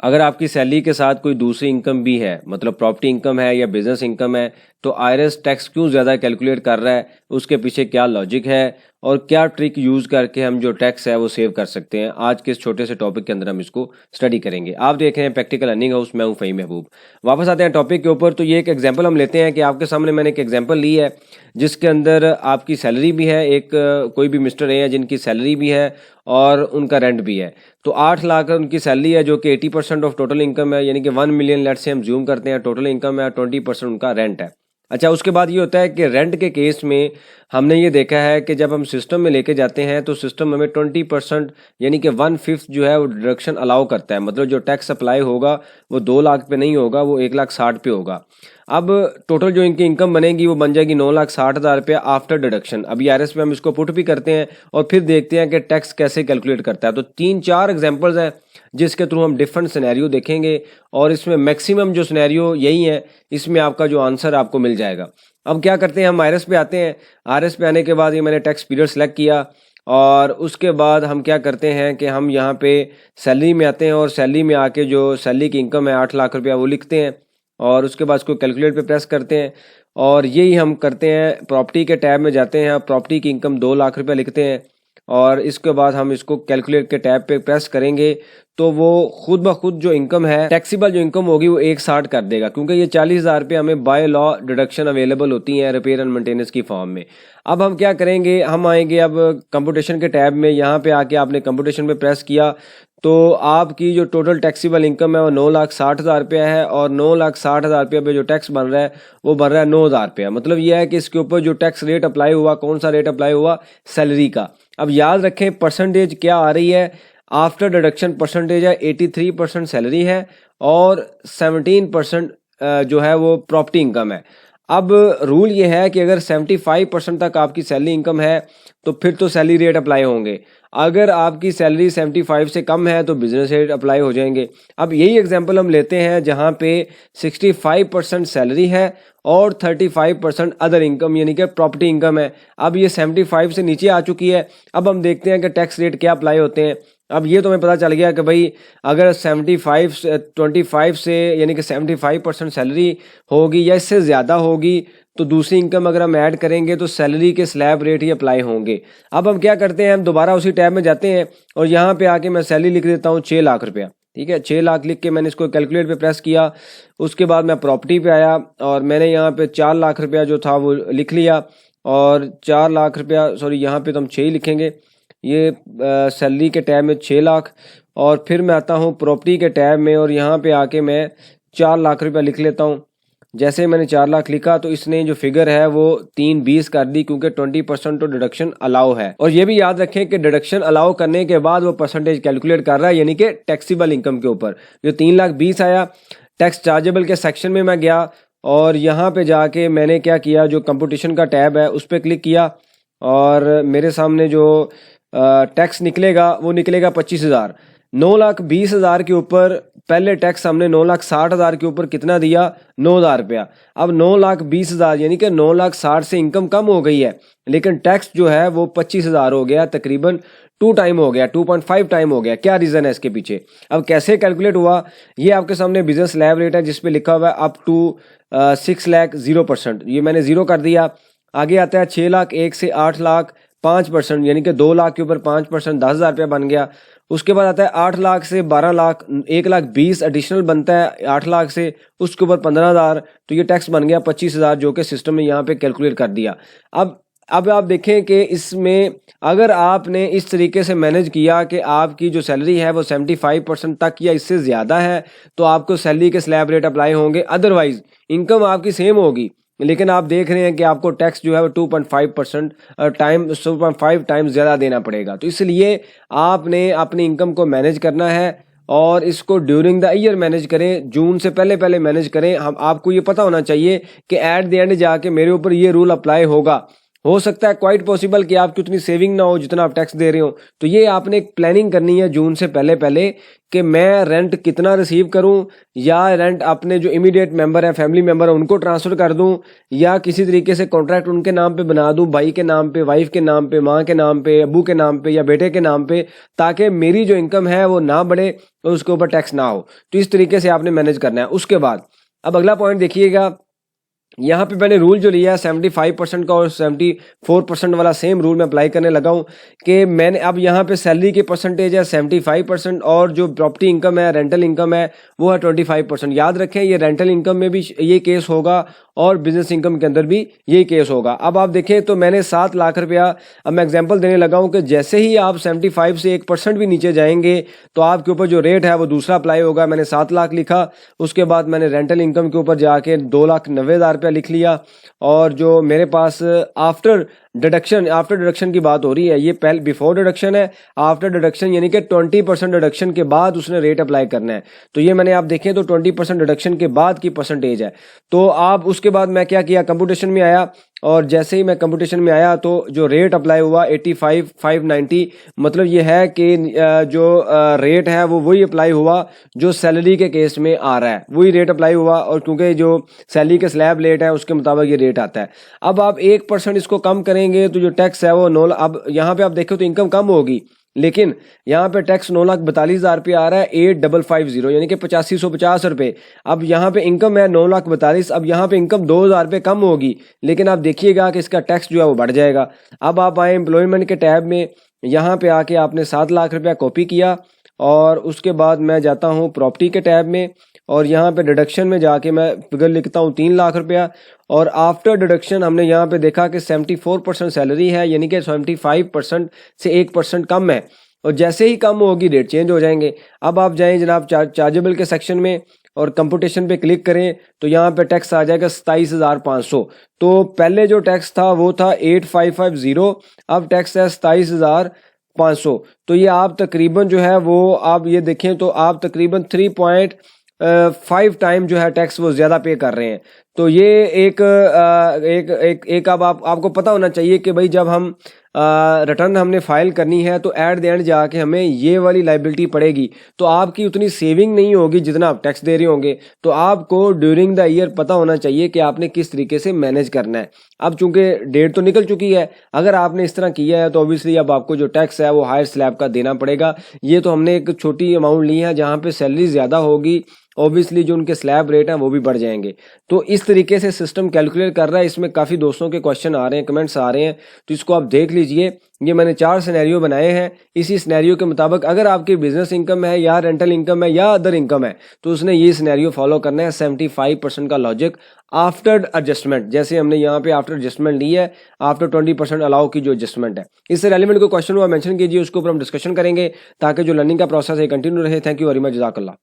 अगर आपकी सैलरी के साथ कोई दूसरी इनकम भी है, मतलब प्रॉपर्टी इनकम है या बिजनेस इनकम है, तो आईआरएस टैक्स क्यों ज़्यादा कैलकुलेट कर रहा है, उसके पीछे क्या लॉजिक है और क्या ट्रिक यूज़ करके हम जो टैक्स है वो सेव कर सकते हैं, आज के इस छोटे से टॉपिक के अंदर हम इसको स्टडी करेंगे। आप देख रहे हैं प्रैक्टिकल अर्निंग हाउस, मैं हूं फ़हीम महबूब। वापस आते हैं टॉपिक के ऊपर। तो ये एक एग्जांपल हम लेते हैं कि आपके सामने मैंने एक एग्जांपल ली है जिसके अंदर आपकी सैलरी भी है, एक कोई भी मिस्टर है जिनकी सैलरी भी है और उनका रेंट भी है। तो 8 लाख उनकी सैलरी है जो कि 80% ऑफ टोटल इनकम है, यानी कि 1 मिलियन लेट से हम ज्यूम करते हैं टोटल इनकम है, 20% उनका रेंट है। अच्छा, उसके बाद ये होता है कि रेंट के केस में हमने ये देखा है कि जब हम सिस्टम में लेके जाते हैं तो सिस्टम हमें 20% यानी कि 1/5 जो है वो डिडक्शन अलाउ करता है। मतलब जो टैक्स अप्लाई होगा वो 2 लाख पे नहीं होगा, वो 1,60,000 पे होगा। अब टोटल जो इनकी इनकम बनेगी वो बन जाएगी 9,60,000 रुपया आफ्टर डिडक्शन। अब आरएस में हम इसको पुट भी करते हैं और फिर देखते हैं कि टैक्स कैसे कैलकुलेट करता है। तो 3-4 एग्जांपल्स हैं जिसके थ्रू हम डिफरेंट सिनेरियो देखेंगे और इसमें मैक्सिमम जो सिनेरियो यही है, इसमें आपका जो आंसर आपको मिल जाएगा। अब क्या करते हैं, हम आरएस पे आते हैं। आरएस पे आने के बाद ये मैंने टैक्स पीरियड सेलेक्ट किया और उसके बाद हम क्या करते हैं कि हम यहाँ पे सैलरी में आते हैं और सैलरी में आके जो सैलरी की इनकम है 8 लाख रुपया वो लिखते हैं और उसके बाद उसको कैलकुलेट पे प्रेस करते हैं और यही हम करते हैं। प्रॉपर्टी के टैब में जाते हैं, प्रॉपर्टी की इनकम 2 लाख रुपया लिखते हैं और इसके बाद हम इसको कैलकुलेट के टैब पे प्रेस करेंगे तो वो खुद ब खुद जो इनकम है, टैक्सीबल जो इनकम होगी वो 1,60 कर देगा, क्योंकि ये 40,000 रुपये हमें बाय लॉ डिडक्शन अवेलेबल होती हैं रिपेयर एंड मेंटेनेंस की फॉर्म में। अब हम क्या करेंगे, हम आएंगे अब कंप्यूटेशन के टैब में। यहाँ पे आके आपने कंप्यूटेशन पे प्रेस किया तो आपकी जो टोटल टैक्सीबल इनकम है वो 9,60,000 रुपया है और 9,60,000 रुपये पे जो टैक्स बन रहा है वो बन रहा है 9,000 रुपया। मतलब ये है कि इसके ऊपर जो टैक्स रेट अप्लाई हुआ, कौन सा रेट अप्लाई हुआ, सैलरी का। अब याद रखें परसेंटेज क्या आ रही है, आफ्टर डिडक्शन परसेंटेज है 83% सैलरी है और 17% जो है वो प्रॉपर्टी इनकम है। अब रूल ये है कि अगर 75% तक आपकी सैलरी इनकम है तो फिर तो सैलरी रेट अप्लाई होंगे। अगर आपकी सैलरी 75 से कम है तो बिजनेस रेट अप्लाई हो जाएंगे। अब यही एग्जांपल हम लेते हैं जहां पे 65% सैलरी है और 35% अदर इनकम यानी कि प्रॉपर्टी इनकम है। अब ये 75 से नीचे आ चुकी है। अब हम देखते हैं कि टैक्स रेट क्या अप्लाई होते हैं। अब ये तो हमें पता चल गया कि भाई अगर 25 से यानी कि 75% सैलरी होगी या इससे ज़्यादा होगी तो दूसरी इनकम अगर हम ऐड करेंगे तो सैलरी के स्लैब रेट ही अप्लाई होंगे। अब हम क्या करते हैं, हम दोबारा उसी टैब में जाते हैं और यहाँ पे आके मैं सैलरी लिख देता हूँ 6 लाख रुपया। ठीक है, 6 लाख लिख के मैंने इसको कैलकुलेट पे प्रेस किया। उसके बाद मैं प्रॉपर्टी पे आया और मैंने यहाँ पे 4 लाख रुपया जो था वो लिख लिया और 4 लाख रुपया, सॉरी यहाँ पे तो हम 6 ही लिखेंगे। ये सैलरी के टैब में 6 लाख और फिर मैं आता हूँ प्रॉपर्टी के टैब में और यहाँ पे आके मैं 4 लाख रुपया लिख लेता हूँ। जैसे मैंने 4 लाख लिखा तो इसने जो फिगर है वो 320 कर दी, क्योंकि 20% तो डिडक्शन अलाउ है। और ये भी याद रखें कि डिडक्शन अलाउ करने के बाद वो परसेंटेज कैलकुलेट कर रहा है, यानी कि टैक्सीबल इनकम के ऊपर जो 3,20,000 आया। टैक्स चार्जेबल के सेक्शन में मैं गया और यहाँ पे जाके मैंने क्या किया, जो कंपटीशन का टैब है उस पर क्लिक किया और मेरे सामने जो टैक्स निकलेगा वो निकलेगा 25,000। 9,20,000 के ऊपर पहले टैक्स हमने 9,60,000 के ऊपर कितना दिया, 9,000 रुपया। अब 9,20,000 यानी कि 9,60,000 से इनकम कम हो गई है, लेकिन टैक्स जो है वो 25,000 हो गया, तकरीबन 2 टाइम हो गया, 2.5 टाइम हो गया। क्या रीज़न है इसके पीछे, अब कैसे कैलकुलेट हुआ, ये आपके सामने बिजनेस स्लैब रेट है जिसपे लिखा हुआ है अप टू 6 लाख 0%। ये मैंने 0 कर दिया। आगे आता है 6 लाख 1 से 8 लाख 5%, यानी कि 2 लाख के ऊपर 5%, 10,000 रुपया बन गया। उसके बाद आता है 8 लाख से 12 लाख, 1,20,000 एडिशनल बनता है 8 लाख से, उसके ऊपर 15,000, तो ये टैक्स बन गया 25,000 जो कि सिस्टम ने यहाँ पे कैलकुलेट कर दिया। अब आप देखें कि इसमें अगर आपने इस तरीके से मैनेज किया कि आपकी जो सैलरी है वो 75% तक या इससे ज़्यादा है तो आपको सैलरी के स्लैब रेट अप्लाई होंगे, अदरवाइज इनकम आपकी सेम होगी, लेकिन आप देख रहे हैं कि आपको टैक्स जो है वो 2.5 टाइम ज़्यादा देना पड़ेगा। तो इसलिए आपने अपनी इनकम को मैनेज करना है और इसको ड्यूरिंग द ईयर मैनेज करें, जून से पहले मैनेज करें। हम आपको ये पता होना चाहिए कि एट द एंड जाके मेरे ऊपर ये रूल अप्लाई होगा। हो सकता है क्वाइट पॉसिबल कि आपकी उतनी सेविंग ना हो जितना आप टैक्स दे रहे हो। तो ये आपने एक प्लानिंग करनी है जून से पहले पहले कि मैं रेंट कितना रिसीव करूं, या रेंट अपने जो इमीडिएट मेंबर है, फैमिली मेंबर है, उनको ट्रांसफर कर दूं, या किसी तरीके से कॉन्ट्रैक्ट उनके नाम पे बना दूं, भाई के नाम पे, वाइफ के नाम पे, माँ के नाम पे, अब्बू के नाम पे या बेटे के नाम पे, ताकि मेरी जो इनकम है वो ना बढ़े और उसके ऊपर टैक्स ना हो। तो इस तरीके से आपने मैनेज करना है। उसके बाद अब अगला पॉइंट देखिएगा, यहाँ पे मैंने रूल जो लिया है 75% का और 74% वाला सेम रूल मैं अप्लाई करने लगा हूँ कि मैंने अब यहाँ पे सैलरी की परसेंटेज है 75% और जो प्रॉपर्टी इनकम है, रेंटल इनकम है, वो है 25%। याद रखें ये रेंटल इनकम में भी ये केस होगा और बिजनेस इनकम के अंदर भी यही केस होगा। अब आप देखें तो मैंने 7 लाख रुपया, अब मैं एग्जांपल देने लगा हूं कि जैसे ही आप 75 से 1% भी नीचे जाएंगे तो आपके ऊपर जो रेट है वो दूसरा अप्लाई होगा। मैंने 7 लाख लिखा, उसके बाद मैंने रेंटल इनकम के ऊपर जाके 2,90,000 रुपया लिख लिया, और जो मेरे पास आफ्टर डिडक्शन की बात हो रही है, ये पहले बिफोर डिडक्शन है, आफ्टर डिडक्शन यानी कि 20% डिडक्शन के बाद उसने रेट अप्लाई करना है। तो ये मैंने आप देखें तो 20% डिडक्शन के बाद की परसेंटेज है। तो आप उसके बाद मैं क्या किया, कंप्यूटेशन में आया, और जैसे ही मैं कंप्यूटेशन में आया तो जो रेट अप्लाई हुआ 85,590, मतलब ये है कि जो रेट है वो वही अप्लाई हुआ जो सैलरी के केस में आ रहा है, वही रेट अप्लाई हुआ, और क्योंकि जो सैलरी के स्लैब रेट है उसके मुताबिक ये रेट आता है। अब आप 1% इसको कम करेंगे तो जो टैक्स है वो 9, अब यहाँ पे आप देखो तो इनकम कम होगी, लेकिन यहाँ पे टैक्स 9,42,000 रुपये आ रहा है, 8,550 यानी कि 8550 रुपये। अब यहाँ पे इनकम है 9,42,000, अब यहाँ पे इनकम 2,000 रुपये कम होगी, लेकिन आप देखिएगा कि इसका टैक्स जो है वो बढ़ जाएगा। अब आप आए एम्प्लॉयमेंट के टैब में, यहाँ पे आके आपने 7 लाख रुपया कॉपी किया, और उसके बाद मैं जाता हूँ प्रॉपर्टी के टैब में, और यहाँ पे डिडक्शन में जाके मैं फिगर लिखता हूँ 3 लाख रुपया, और आफ्टर डिडक्शन हमने यहाँ पे देखा कि 74% सैलरी है, यानी कि 75% से 1% कम है, और जैसे ही कम होगी रेट चेंज हो जाएंगे। अब आप जाएं जनाब चार्जेबल के सेक्शन में और कंप्यूटेशन पे क्लिक करें तो यहाँ पे टैक्स आ जाएगा 27,500। तो पहले जो टैक्स था वो था 8,550, अब टैक्स है 27,500। तो ये आप तकरीबन जो है वो आप ये देखें तो आप तकरीबन 3.5 टाइम जो है टैक्स वो ज़्यादा पे कर रहे हैं। तो ये एक अब आपको पता होना चाहिए कि भाई जब हम रिटर्न हमने फाइल करनी है तो एट द एंड जाके हमें ये वाली लाइबिलिटी पड़ेगी, तो आपकी उतनी सेविंग नहीं होगी जितना आप टैक्स दे रहे होंगे। तो आपको ड्यूरिंग द ईयर पता होना चाहिए कि आपने किस तरीके से मैनेज करना है। अब चूंकि डेट तो निकल चुकी है, अगर आपने इस तरह किया है तो ऑब्वियसली अब आपको जो टैक्स है वो हायर स्लैब का देना पड़ेगा। ये तो हमने एक छोटी अमाउंट ली है, जहाँ पे सैलरी ज़्यादा होगी ऑब्वियसली जो उनके स्लैब रेट हैं वो भी बढ़ जाएंगे। तो इस तरीके से सिस्टम कैलकुलेट कर रहा है। इसमें काफ़ी दोस्तों के क्वेश्चन आ रहे हैं, कमेंट्स आ रहे हैं, तो इसको आप देख लीजिए। ये मैंने 4 सिनेरियो बनाए हैं। इसी सिनेरियो के मुताबिक अगर आपकी बिजनेस इनकम है या रेंटल इनकम है या अदर इनकम है तो उसने ये सिनेरियो फॉलो करना है। 75% का लॉजिक आफ्टर एडजस्टमेंट, जैसे हमने यहाँ पे आफ्टर एडजस्टमेंट ली है, आफ्टर 20% अलाउ की जो एडजस्टमेंट है। इससे रेलिवेंट कोई क्वेश्चन हुआ मेंशन कीजिए, उसके ऊपर हम डिस्कशन करेंगे ताकि जो लर्निंग का प्रोसेस है कंटिन्यू रहे। थैंक यू वेरी मच, जज़ाकल्लाह।